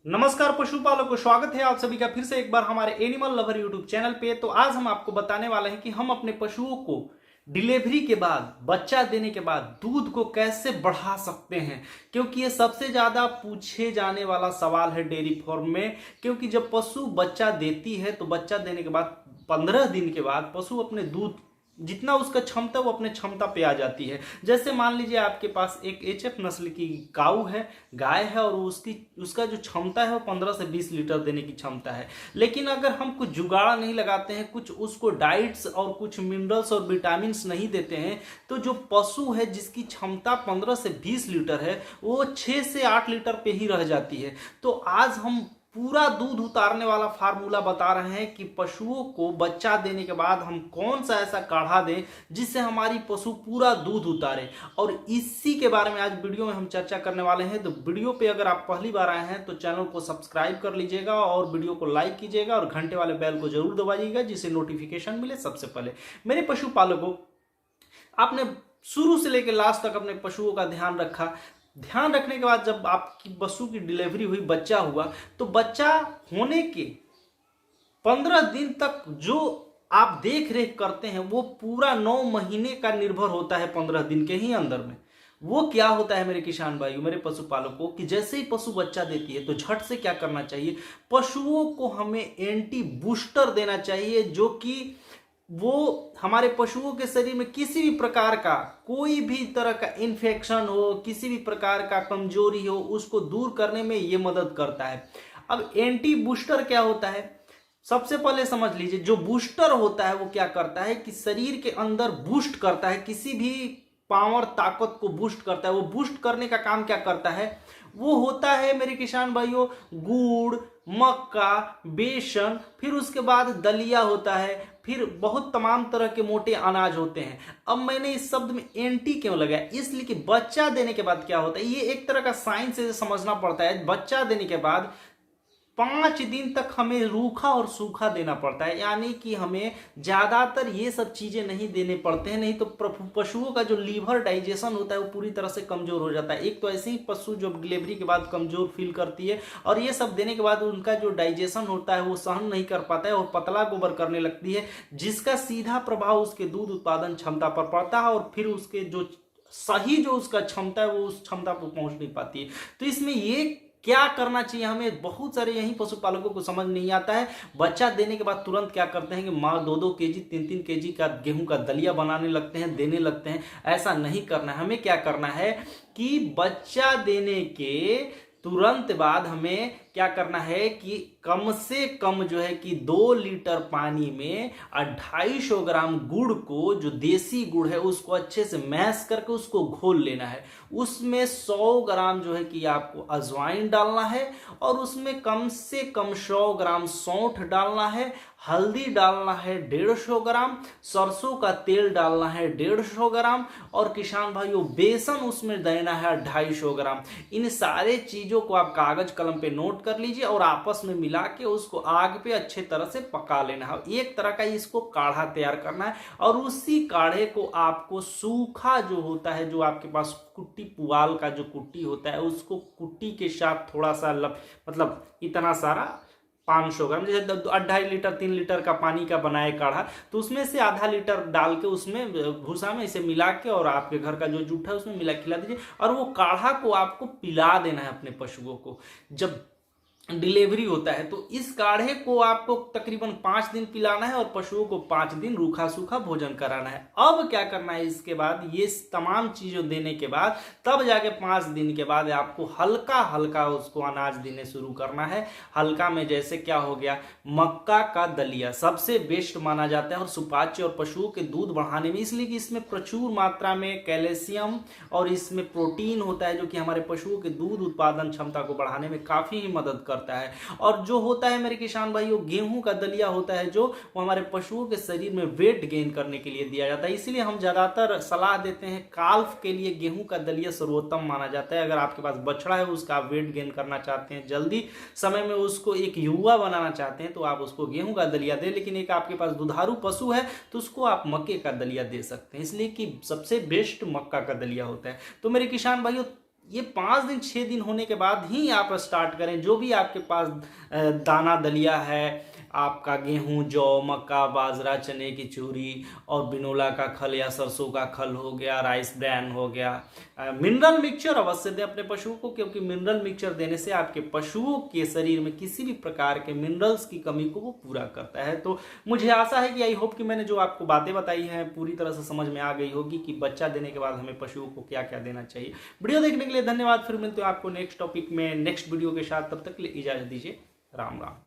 नमस्कार पशुपालकों, स्वागत है आप सभी का फिर से एक बार हमारे एनिमल लवर यूट्यूब चैनल पे। तो आज हम आपको बताने वाले हैं कि हम अपने पशुओं को डिलीवरी के बाद, बच्चा देने के बाद दूध को कैसे बढ़ा सकते हैं, क्योंकि ये सबसे ज्यादा पूछे जाने वाला सवाल है डेयरी फार्म में। क्योंकि जब पशु बच्चा देती है तो बच्चा देने के बाद 15 दिन के बाद पशु अपने दूध जितना उसका क्षमता वो अपने क्षमता पे आ जाती है। जैसे मान लीजिए आपके पास एक एचएफ नस्ल की काऊ है, गाय है, और उसका जो क्षमता है वो 15 से 20 लीटर देने की क्षमता है। लेकिन अगर हम कुछ जुगाड़ नहीं लगाते हैं, कुछ उसको डाइट्स और कुछ मिनरल्स और विटामिन नहीं देते हैं, तो जो पशु है जिसकी क्षमता 15 से 20 लीटर है वो 6 से 8 लीटर पे ही रह जाती है। तो आज हम पूरा दूध उतारने वाला फार्मूला बता रहे हैं कि पशुओं को बच्चा देने के बाद हम कौन सा ऐसा काढ़ा दें जिससे हमारी पशु पूरा दूध उतारे। और इसी के बारे में आज वीडियो में हम चर्चा करने वाले हैं। तो वीडियो पे अगर आप पहली बार आए हैं तो चैनल को सब्सक्राइब कर लीजिएगा और वीडियो को लाइक कीजिएगा और घंटे वाले बेल को जरूर दबाइएगा जिससे नोटिफिकेशन मिले सबसे पहले। मेरे पशुपालकों, आपने शुरू से लेकर लास्ट तक अपने पशुओं का ध्यान रखा। ध्यान रखने के बाद जब आपकी पशु की डिलीवरी हुई, बच्चा हुआ, तो बच्चा होने के 15 दिन तक जो आप देख रेख करते हैं वो पूरा 9 महीने का निर्भर होता है 15 दिन के ही अंदर में। वो क्या होता है मेरे किसान भाइयों, मेरे पशुपालकों, कि जैसे ही पशु बच्चा देती है तो झट से क्या करना चाहिए, पशुओं को हमें एंटी बूस्टर देना चाहिए, जो कि वो हमारे पशुओं के शरीर में किसी भी प्रकार का, कोई भी तरह का इन्फेक्शन हो, किसी भी प्रकार का कमजोरी हो, उसको दूर करने में ये मदद करता है। अब एंटी बूस्टर क्या होता है, सबसे पहले समझ लीजिए। जो बूस्टर होता है वो क्या करता है कि शरीर के अंदर बूस्ट करता है, किसी भी पावर, ताकत को बूस्ट करता है। वो बूस्ट करने का काम क्या करता है, वो होता है मेरे किसान भाइयों गुड़, मक्का, बेसन, फिर उसके बाद दलिया होता है, फिर बहुत तमाम तरह के मोटे अनाज होते हैं। अब मैंने इस शब्द में एंटी क्यों लगाया, इसलिए कि बच्चा देने के बाद क्या होता है, ये एक तरह का साइंस से समझना पड़ता है। बच्चा देने के बाद 5 दिन तक हमें रूखा और सूखा देना पड़ता है, यानी कि हमें ज्यादातर ये सब चीजें नहीं देने पड़ते हैं, नहीं तो पशुओं का जो लीवर डाइजेशन होता है वो पूरी तरह से कमजोर हो जाता है। एक तो ऐसे ही पशु जो डिलीवरी के बाद कमजोर फील करती है, और ये सब देने के बाद उनका जो डाइजेशन होता है वो सहन नहीं कर पाता है और पतला गोबर करने लगती है, जिसका सीधा प्रभाव उसके दूध उत्पादन क्षमता पर पड़ता है, और फिर उसके जो सही जो उसका क्षमता है वो उस क्षमता पर पहुंच नहीं पाती है। तो इसमें ये क्या करना चाहिए, हमें बहुत सारे यही पशुपालकों को समझ नहीं आता है। बच्चा देने के बाद तुरंत क्या करते हैं कि माँ 2-2 केजी 3-3 केजी का गेहूं का दलिया बनाने लगते हैं, देने लगते हैं। ऐसा नहीं करना है। हमें क्या करना है कि बच्चा देने के तुरंत बाद हमें क्या करना है कि कम से कम जो है कि 2 लीटर पानी में 250 ग्राम गुड़ को, जो देसी गुड़ है, उसको अच्छे से मैश करके उसको घोल लेना है। उसमें 100 ग्राम जो है कि आपको अजवाइन डालना है, और उसमें कम से कम 100 ग्राम सौंठ डालना है, हल्दी डालना है 150 ग्राम, सरसों का तेल डालना है 150 ग्राम, और किसान भाइयों बेसन उसमें देना है 250 ग्राम। इन सारे चीजों को आप कागज कलम पे नोट कर लीजिए और आपस में मिला के उसको आग पे अच्छे तरह से पका लेना है। एक तरह का इसको काढ़ा तैयार करना है, और उसी काढ़े को आपको सूखा जो होता है, जो आपके पास कुट्टी, पुआल का जो कुट्टी होता है, उसको कुट्टी के साथ थोड़ा सा मतलब इतना सारा 500 ग्राम, जैसे 2.5 लीटर 3 लीटर का पानी का बनाए काढ़ा, तो उसमें से आधा लीटर डाल के उसमें भूसा में इसे मिला के, और आपके घर का जो जूठा है उसमें मिला खिला दीजिए, और वो काढ़ा को आपको पिला देना है अपने पशुओं को जब डिलीवरी होता है। तो इस काढ़े को आपको तकरीबन 5 दिन पिलाना है, और पशुओं को 5 दिन रूखा सूखा भोजन कराना है। अब क्या करना है, इसके बाद ये तमाम चीजों देने के बाद तब जाके 5 दिन के बाद आपको हल्का हल्का उसको अनाज देने शुरू करना है। हल्का में जैसे क्या हो गया, मक्का का दलिया सबसे बेस्ट माना जाता है और सुपाच्य और पशुओं के दूध बढ़ाने में, इसलिए कि इसमें प्रचुर मात्रा में कैल्शियम और इसमें प्रोटीन होता है, जो कि हमारे पशुओं के दूध उत्पादन क्षमता को बढ़ाने में काफी ही मदद करता है। और जो होता है मेरे किसान भाइयों, गेहूं का दलिया होता है, जो वो हमारे पशुओं के शरीर में वेट गेन करने के लिए दिया जाता है। इसलिए हम ज्यादातर सलाह देते हैं, काल्फ के लिए गेहूं का दलिया सर्वोत्तम माना जाता है। अगर आपके पास बछड़ा है, उसका वेट गेन करना चाहते हैं, जल्दी समय में उसको एक युवा बनाना चाहते हैं, तो आप उसको गेहूं का दलिया दें। लेकिन एक आपके पास दुधारू पशु है तो उसको आप मक्के का दलिया दे सकते हैं, इसलिए कि सबसे बेस्ट मक्का का दलिया होता है। तो मेरे किसान भाइयों, ये 5 दिन 6 दिन होने के बाद ही आप स्टार्ट करें। जो भी आपके पास दाना दलिया है, आपका गेहूं, जौ, मक्का, बाजरा, चने की चूरी और बिनोला का खल या सरसों का खल हो गया, राइस ब्रैन हो गया, मिनरल मिक्सचर अवश्य दें अपने पशुओं को, क्योंकि मिनरल मिक्सचर देने से आपके पशुओं के शरीर में किसी भी प्रकार के मिनरल्स की कमी को वो पूरा करता है। तो मुझे आशा है कि आई होप कि मैंने जो आपको बातें बताई हैं पूरी तरह से समझ में आ गई होगी कि बच्चा देने के बाद हमें पशुओं को क्या क्या देना चाहिए। वीडियो देखने के लिए धन्यवाद। फिर मिलते हैं आपको नेक्स्ट टॉपिक में नेक्स्ट वीडियो के साथ। तब तक के लिए इजाजत दीजिए। राम राम।